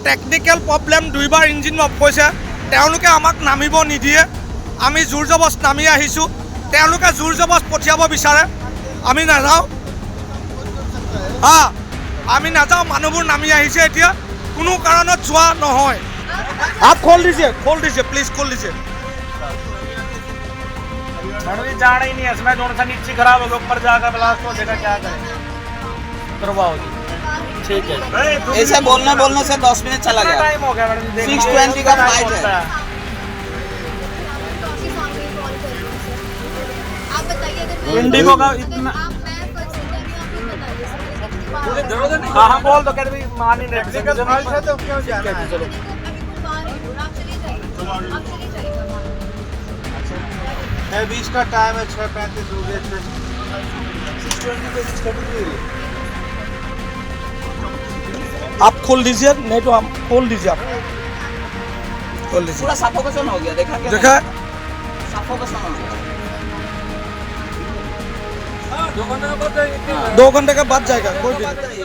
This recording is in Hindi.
টেকনিক্যাল প্ৰব্লেম, দুইবাৰ ইঞ্জিন অফ হৈছে। তেওঁলোকে আমাক নামিব নিদিয়ে। আমি জোৰ জবস্ত নামি আহিছোঁ, তেওঁলোকে জোৰ জবস্ত পঠিয়াব বিচাৰে, আমি নাযাওঁ। আমি নাযাওঁ, মানুহবোৰ নামি আহিছে এতিয়া, কোনো কাৰণত যোৱা নহয়। आप खोल दीजिए प्लीज, खोल दीजिए। मैडम जी जाना ही नहीं है इसमें, थोड़ा सा नीचे खराब हो गया, ऊपर जाकर ब्लास्ट हो जाएगा, क्या करें, करवाओ जी। ठीक है, ऐसे बोलने से 10 मिनट चला गया। टाइम हो गया मैडम जी, 6:20 का फ्लाइट है। आप बताइए अगर इंडिगो का इतना हाँ बोल दो, कहते मान ही नहीं तो क्यों जाना है। चलो है 20 का टाइम है, 6:35 हो गया, 6:20 आप खोल दीजिए, नहीं तो हम खोल दीजिए, आप खोल दीजिए। पूरा सफोकेशन हो गया, देखा क्या? देखा सफोकेशन हो गया। 2 घंटे के बाद जाएगा, कोई दिक्कत नहीं।